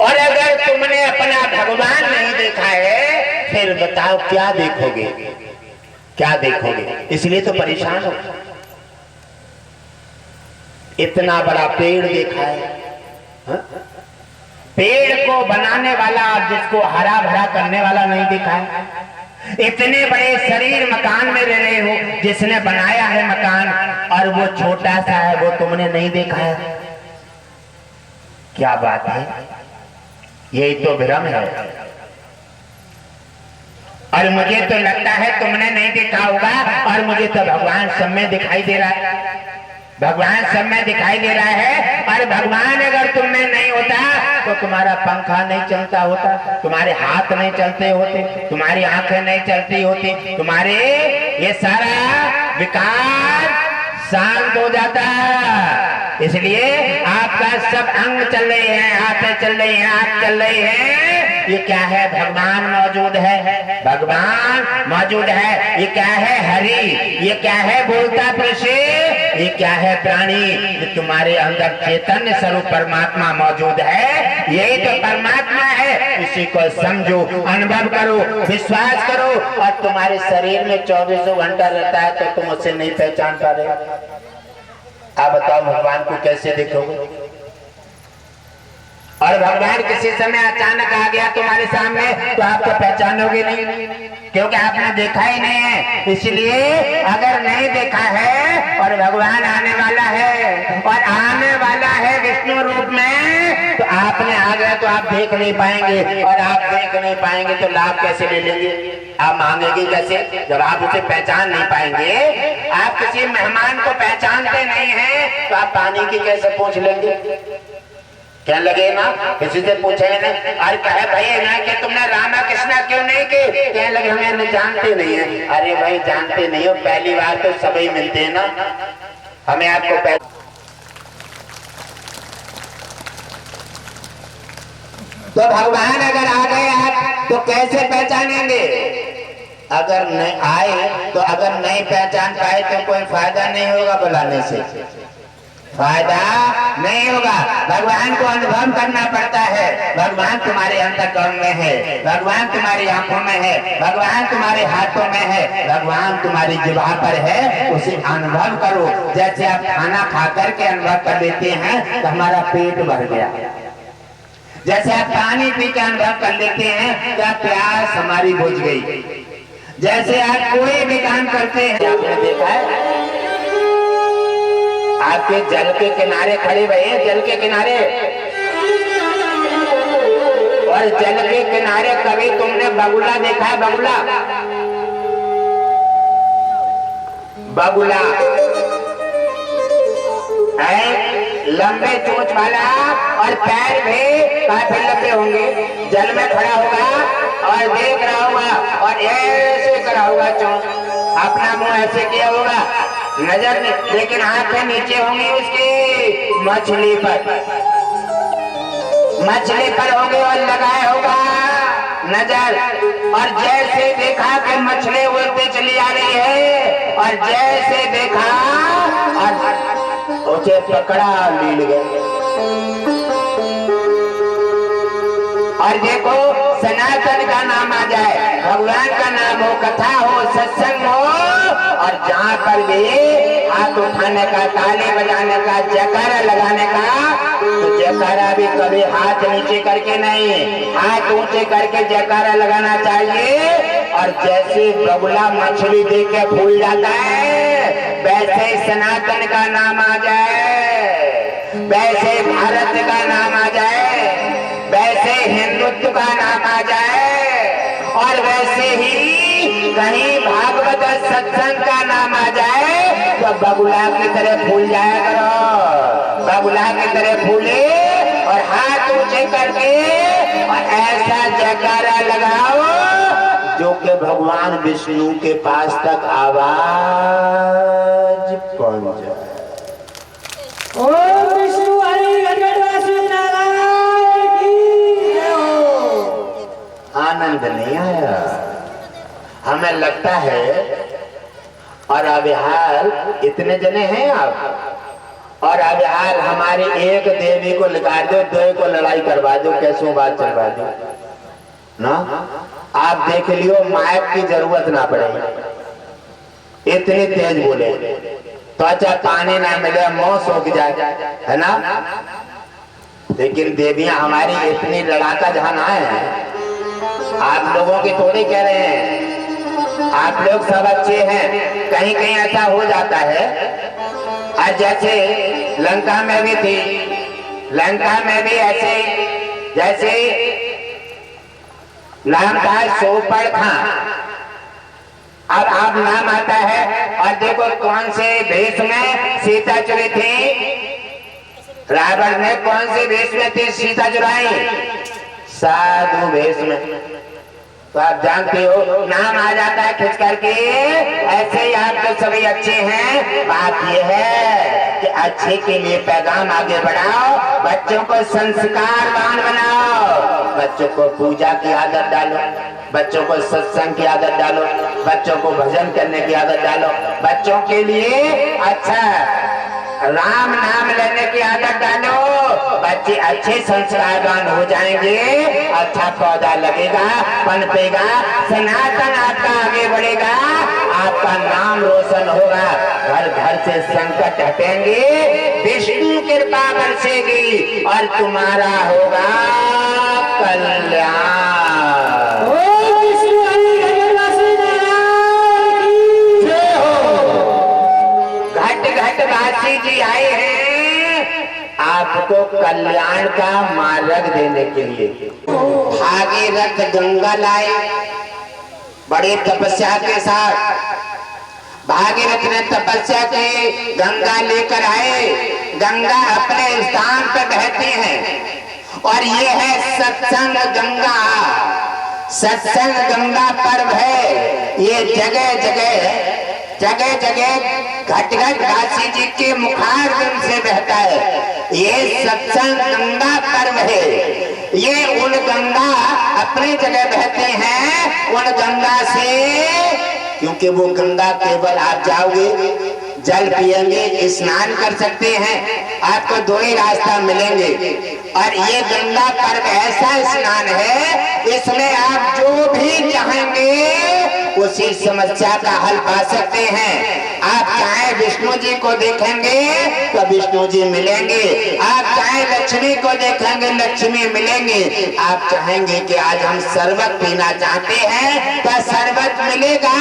और अगर तुमने अपना भगवान नहीं देखा है फिर बताओ क्या देखोगे, क्या देखोगे। इसलिए तो परेशान हो। इतना बड़ा पेड़ देखा है, हा? पेड़ को बनाने वाला और जिसको हरा भरा करने वाला नहीं देखा है। इतने बड़े शरीर मकान में रह रहे हो, जिसने बनाया है मकान और वो छोटा सा है, वो तुमने नहीं देखा है। क्या बात है, यही तो भ्रम है। और मुझे तो लगता है तुमने नहीं देखा होगा, और मुझे तो भगवान सब में दिखाई दे रहा है। भगवान सब में दिखाई दे रहा है। और भगवान अगर तुम में नहीं होता तो तुम्हारा पंखा नहीं चलता होता, तुम्हारे हाथ नहीं चलते होते, तुम्हारी आंखें नहीं चलती होती, तुम्हारे ये सारा विकार शांत हो जाता। इसलिए आपका सब अंग चल रहे हैं, हाथें चल रही हैं, आंख चल रही है। ये क्या है? भगवान मौजूद है, भगवान मौजूद है। ये क्या है? हरि। ये क्या है? बोलता पुरुष। ये क्या है? प्राणी। ये तुम्हारे अंदर चैतन्य स्वरूप परमात्मा मौजूद है। यही तो परमात्मा है। इसी को समझो, अनुभव करो, विश्वास करो। और तुम्हारे शरीर में 24 घंटा रहता है तो तुम उसे नहीं पहचान पा रहे। आप बताओ भगवान को कैसे देखोगे? और भगवान किसी समय अचानक आ गया तुम्हारे सामने तो आप तो पहचानोगे नहीं, क्योंकि आपने देखा ही नहीं है। इसलिए अगर नहीं देखा है और भगवान आने वाला है, और आने वाला है विष्णु रूप में, तो आपने आ गया तो आप देख नहीं पाएंगे। और आप देख नहीं पाएंगे तो लाभ कैसे ले लेंगे? आप मांगेंगे कैसे जब आप उसे पहचान नहीं पाएंगे? आप किसी मेहमान को पहचानते नहीं है तो आप पानी की कैसे पूछ लेंगे? क्या लगे ना, किसी से पूछे ना, अरे कहे भाई ना कि तुमने रामा कृष्णा क्यों नहीं की? क्या लगे हमें जानते नहीं है। अरे भाई जानते नहीं हो, पहली बार तो सभी मिलते हैं ना, हमें आपको तो भगवान अगर आ गए आप तो कैसे पहचानेंगे? अगर नहीं आए तो अगर नहीं पहचान पाए तो कोई फायदा नहीं होगा बुलाने से, फायदा नहीं होगा। भगवान को अनुभव करना पड़ता है। भगवान तुम्हारे अंतःकरण में है, भगवान तुम्हारी आंखों में है, भगवान तुम्हारे हाथों में है, भगवान तुम्हारी जिह्वा पर है। उसे अनुभव करो। जैसे आप खाना खा करके अनुभव कर लेते हैं तो हमारा पेट भर गया, जैसे आप पानी पी के अनुभव कर लेते हैं क्या प्यास हमारी बुझ गई। जैसे आप कोई भी काम करते हैं, आपने देखा है आपके जल के किनारे खड़े हुए हैं, जल के किनारे, और जल के किनारे कभी तुमने बगुला देखा है? बगुला, बगुला है लंबे चोंच वाला, और पैर भी काफी लंबे होंगे। जल में खड़ा होगा और देख रहा होगा और ऐसे करा होगा चोंच, अपना मुंह ऐसे किया होगा, नजर नहीं, लेकिन आंखें नीचे होंगी उसकी मछली पर, मछली पर होंगे और लगाए होगा नजर। और जैसे देखा कि मछली उड़ते चली आ रही है, और जैसे देखा और उसे पकड़ा लील गए। और देखो सनातन का नाम आ जाए, भगवान का नाम हो, कथा हो, सत्संग हो, और जहाँ पर भी हाथ उठाने का, ताली बजाने का, जयकारा लगाने का, तो जयकारा भी कभी हाथ नीचे करके नहीं, हाथ ऊंचे करके जयकारा लगाना चाहिए। और जैसे बगुला मछली देख के फूल जाता है, वैसे सनातन का नाम आ जाए, वैसे भारत का नाम आ जाए, वैसे हिंदुत्व का नाम आ जाए, और वैसे ही कहीं भागवत सत्संग का नाम आ जाए तो बगुला की तरह फूल जाया करो, बगुला की तरह फूले और हाथ ऊंचे करके और ऐसा जयकारा लगाओ जो कि भगवान विष्णु के पास तक आवाज पहुंच जाए। ओम विष्णु हरि गणवासी नारायण की जय हो। आनंद समझ नहीं आया। हमें लगता है और अबिहार इतने जने हैं आप, और अबिहार हमारी एक देवी को निकाल दो, दो को लड़ाई करवा दो, कैसों बात चलवा दो ना। आप देख लियो माइक की जरूरत ना पड़े, इतनी तेज बोले तो अच्छा पानी ना मिले मुंह सूख जाए, है ना। लेकिन देवियां हमारी इतनी लड़ाका जहां ना है। आप लोगों की थोड़ी कह रहे हैं, आप लोग सब अच्छे हैं। कहीं कहीं ऐसा हो जाता है, आज जैसे लंका में भी थी, लंका में भी ऐसे जैसे नाम था सोपड़ खां। अब आप नाम आता है और देखो कौन से भेष में सीता चुरी थी। रावण ने कौन से भेष में थी सीता चुराई? साधु भेष में। तो आप जानते हो नाम आ जाता है खिंच करके। ऐसे ही आप तो सभी अच्छे हैं। बात यह है कि अच्छे के लिए पैगाम आगे बढ़ाओ, बच्चों को संस्कारवान बनाओ, बच्चों को पूजा की आदत डालो, बच्चों को सत्संग की आदत डालो, बच्चों को भजन करने की आदत डालो, बच्चों के लिए अच्छा राम नाम लेने की आदत डालो। बच्चे अच्छे संस्कारवान हो जाएंगे, अच्छा पौधा लगेगा, पनपेगा, सनातन आपका आगे बढ़ेगा, आपका नाम रोशन होगा, घर घर से संकट हटेंगे, विष्णु कृपा बरसेगी और तुम्हारा होगा कल्याण। घटघटवासी जी आए हैं आपको कल्याण का मार्ग देने के लिए। भागीरथ गंगा लाए बड़ी तपस्या के साथ। भागीरथ ने तपस्या की, गंगा लेकर आए। गंगा अपने स्थान पर बहती है और ये है सत्संग गंगा। सत्संग गंगा पर्व है। ये जगह जगह जगह जगह घटघटवासी जी के मुखारविंद से बहता है। ये सत्संग गंगा पर्व है। ये उन गंगा अपनी जगह बहते हैं, उन गंगा से, क्योंकि वो गंगा केवल आप जाओगे जल पिएंगे, स्नान कर सकते हैं, आपको दो ही रास्ता मिलेंगे। और ये गंगा पर्व ऐसा स्नान है, इसमें आप जो भी चाहेंगे उसी समस्या का हल पा सकते हैं। आप चाहे विष्णु जी को देखेंगे तो विष्णु जी मिलेंगे, आप चाहे लक्ष्मी को देखेंगे लक्ष्मी मिलेंगे, आप चाहेंगे कि आज हम शरबत पीना चाहते हैं तो शरबत मिलेगा,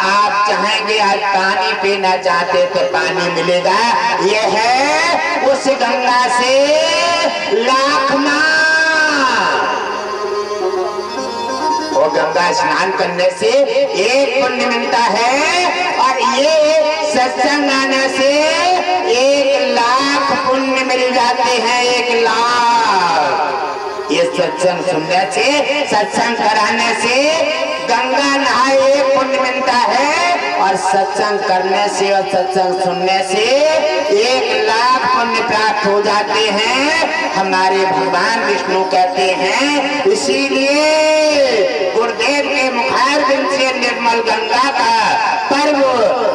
आप चाहेंगे आज पानी पीना चाहते तो पानी मिलेगा। यह है उस गंगा से लाख वो गंगा स्नान करने से एक पुण्य मिलता है, और ये सत्संग आने से 1,00,000 पुण्य मिल जाते हैं। 1,00,000 ये सत्संग सुनने से, सत्संग कराने से गंगा नहाए एक पुण्य मिलता है, और सत्संग करने से और सत्संग सुनने से 1,00,000 पुण्य प्राप्त हो जाते हैं। हमारे भगवान विष्णु कहते हैं, इसीलिए गुरुदेव के मुखारविंद से निर्मल गंगा का पर्व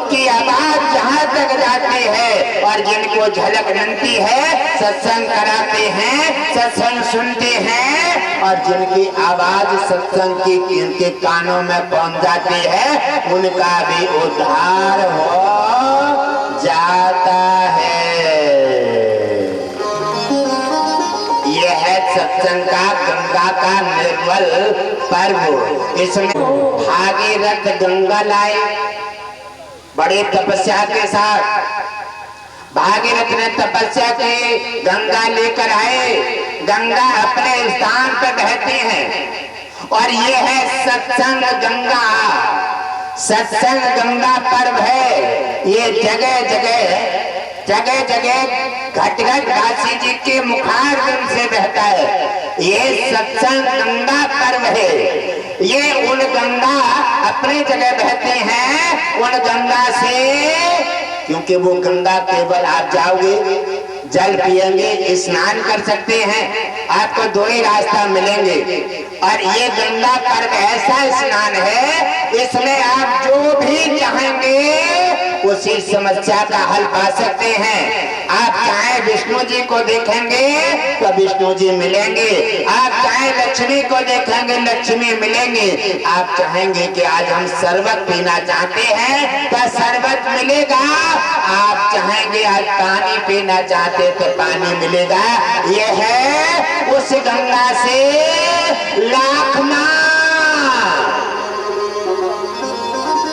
की आवाज जहाँ तक जाती है और जिनको झलक मिलती है, सत्संग कराते हैं, सत्संग सुनते हैं, और जिनकी आवाज सत्संग की जिनके कानों में पहुंच जाती है, उनका भी उद्धार हो जाता है। यह है सत्संग का गंगा का निर्मल पर्व। इसमें भागीरथ गंगा लाए बड़ी तपस्या के साथ। भागीरथ ने तपस्या की, गंगा लेकर आए। गंगा अपने स्थान पर बहती है और ये है सत्संग गंगा। सत्संग गंगा पर्व है। ये जगह जगह जगह जगह घटघटवासी जी के मुखारविंद से बहता है। ये सत्संग गंगा पर्व है। ये उन गंगा अपनी जगह बहते हैं, उन गंगा से, क्योंकि वो गंगा केवल आप जाओगे जल पिएंगे, स्नान कर सकते हैं, आपको दो ही रास्ता मिलेंगे। और ये गंगा पर्व ऐसा स्नान है, इसमें आप जो भी चाहेंगे उसी समस्या का हल पा सकते हैं। आप चाहे विष्णु जी को देखेंगे तो विष्णु जी मिलेंगे, आप चाहे लक्ष्मी को देखेंगे लक्ष्मी मिलेंगे, आप चाहेंगे कि आज हम शरबत पीना चाहते हैं तो शरबत मिलेगा, आप चाहेंगे आज पानी पीना चाहते तो पानी मिलेगा। यह है उस गंगा से लाख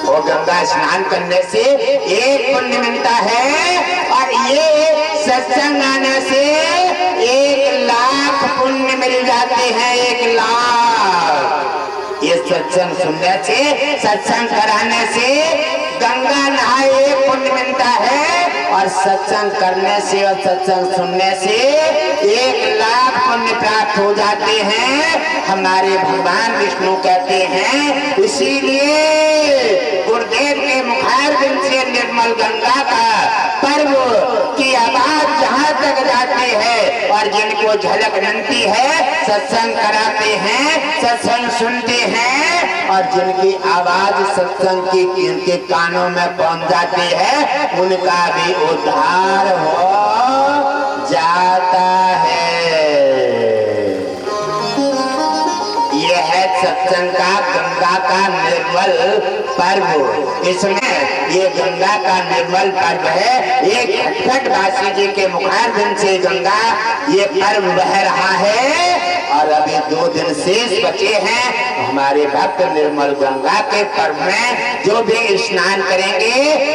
वो गंगा स्नान करने से एक पुण्य मिलता है, और ये सत्संग आने से 1,00,000 पुण्य मिल जाते हैं। 1,00,000 ये सत्संग सुनने से, सत्संग कराने से गंगा नहाए एक पुण्य मिलता है, और सत्संग करने से और सत्संग सुनने से 1,00,000 पुण्य प्राप्त हो जाते हैं। हमारे भगवान विष्णु कहते हैं, इसीलिए गुरुदेव के मुखारबिंद से निर्मल गंगा का पर्व की आवाज जहाँ तक जाती है और जिनको झलक मिलती है सत्संग कराते हैं, सत्संग सुनते हैं, और जिनकी आवाज सत्संग की जिनके कानों में पहुंच जाती है उनका भी उद्धार हो जाता है। यह है सत्संग का गंगा का निर्मल पर्व। इसमें ये गंगा का निर्मल पर्व है। एक खटखट वासी जी के मुखारबिंद से गंगा ये पर्व बह रहा है, और अभी 2 दिन शेष बचे हैं। हमारे भक्त निर्मल गंगा के पर्व में जो भी स्नान करेंगे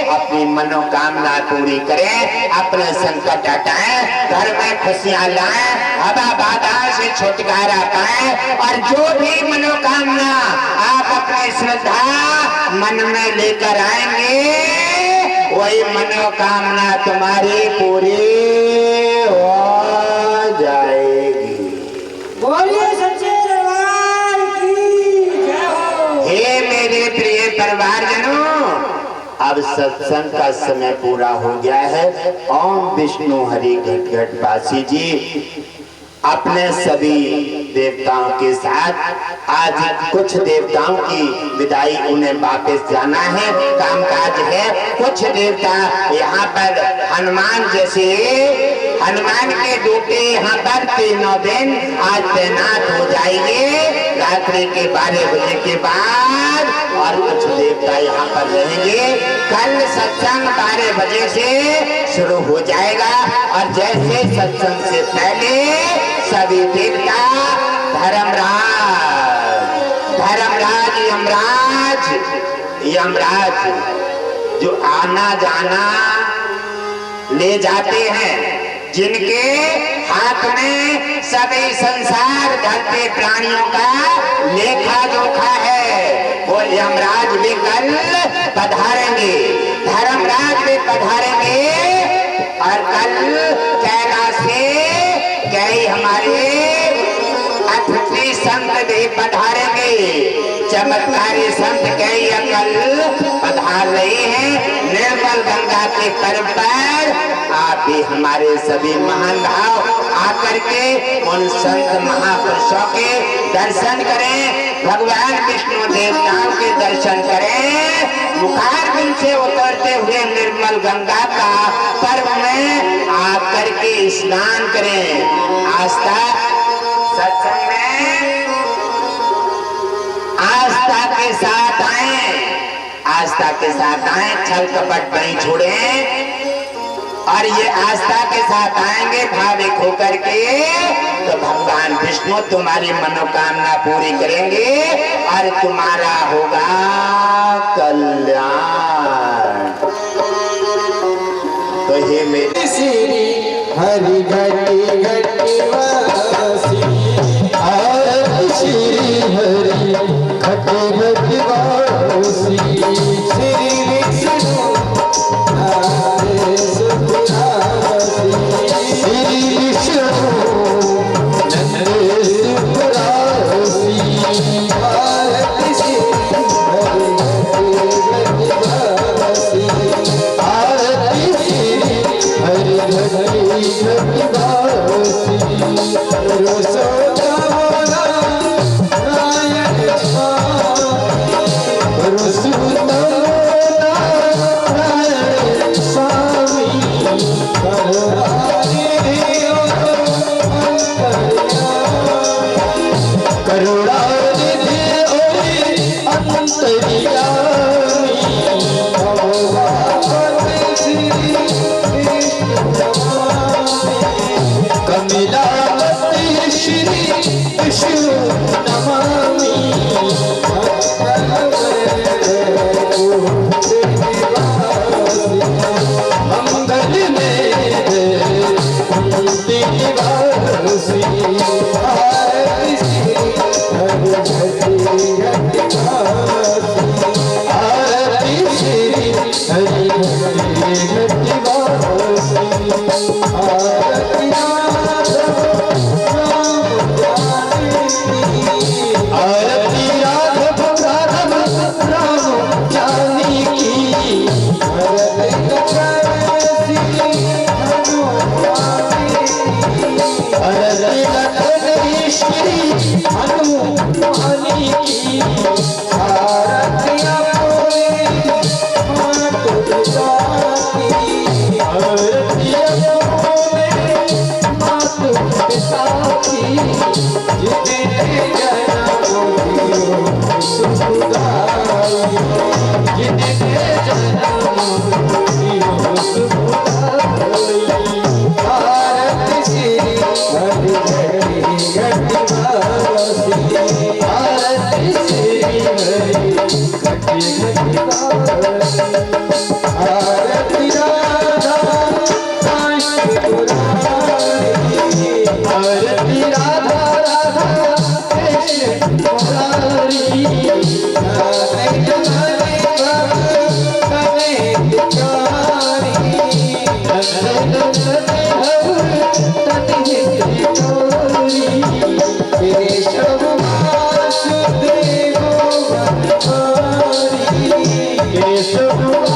अपनी मनोकामना पूरी करें, अपने संकट हटाएं, घर में खुशियां लाएं, हवा बाधा से छुटकारा पाएं, और जो भी मनोकामना आप अपनी श्रद्धा मन में लेकर आएंगे वही मनोकामना तुम्हारी पूरी हो जाएगी। बोलिए सच्चे दरबार की जय हो। हे मेरे प्रिय परिवारजनों, अब सत्संग का समय पूरा हो गया है। ओम विष्णु हरि घट वासी जी अपने सभी देवताओं के साथ आज कुछ देवताओं की विदाई, उन्हें वापस जाना है, कामकाज है। कुछ देवता यहाँ पर हनुमान जैसे हनुमान के ड्यूटी यहाँ पर 3 दिन आज तैनात हो जाएंगे रात्रि के 12 बजे के बाद, और कुछ देवता यहाँ पर रहेंगे। कल सत्संग 12 बजे से शुरू हो जाएगा, और जैसे सत्संग से पहले सभी देवता यमराज जो आना जाना ले जाते हैं, जिनके हाथ में सभी संसार धरते प्राणियों का लेखा जोखा है, वो यमराज भी कल पधारेंगे, धर्मराज भी पधारेंगे, और कल कैलाश से कई हमारे अतिथि संत भी पधारेंगे। चमत्कारी संत कई कल पधार रहे हैं। निर्मल गंगा के पर्व पर आप भी हमारे सभी महान भाव आकर के उन संत महापुरुषों के दर्शन करें, भगवान विष्णु देवताओं के दर्शन करें। मुखारबिंद से उतरते हुए निर्मल गंगा का पर्व में आकर के स्नान करें। आस्था सत्संग में आस्था के साथ आए, आस्था के साथ आए, छल कपट नहीं छोड़ें, और ये आस्था के साथ आएंगे भाविक होकर के तो भगवान विष्णु तुम्हारी मनोकामना पूरी करेंगे और तुम्हारा होगा कल्याण। तो हे मेरे श्री हरि घटी घटी वासी, श्री हरि घटी घटी वासी, श्री विष्णु नरेश पुरासी, श्री विष्णु नरेश पुरासी, भारत श्री हरि घटी घटी वासी, भारत श्री हरि घटी घटी वासी, रसोदा आरती राधा आरती राधा राधा कृष्ण मुरारी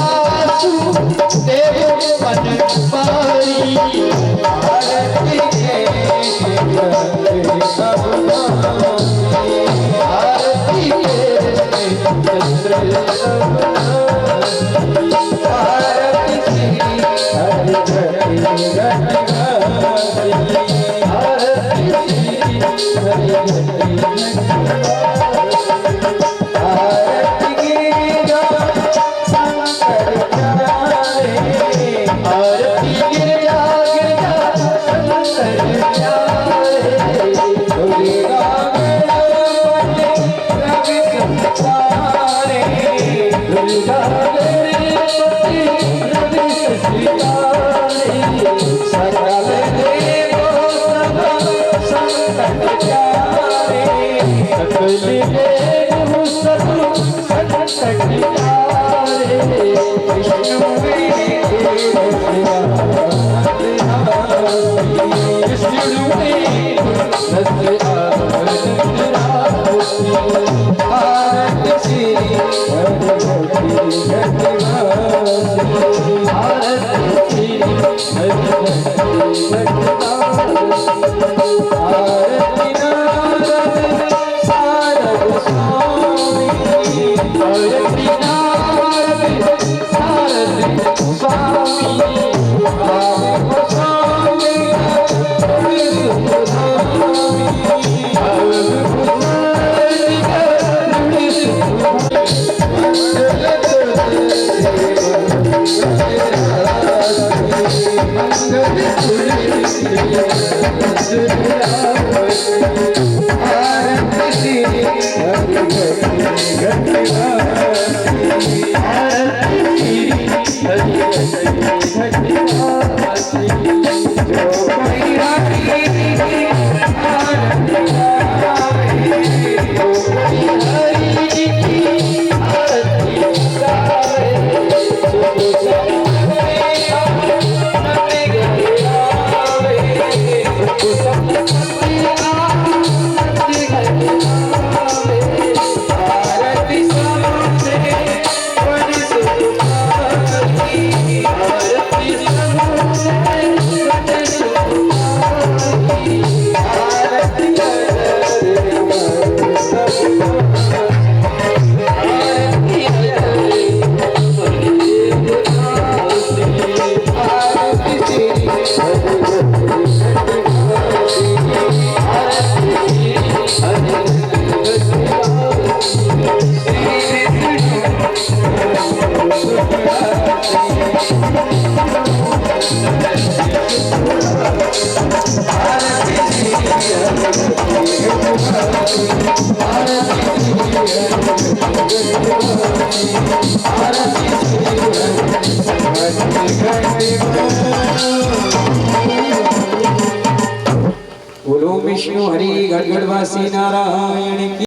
बोलो विष्णु हरि गढ़गढ़वासी नारायण की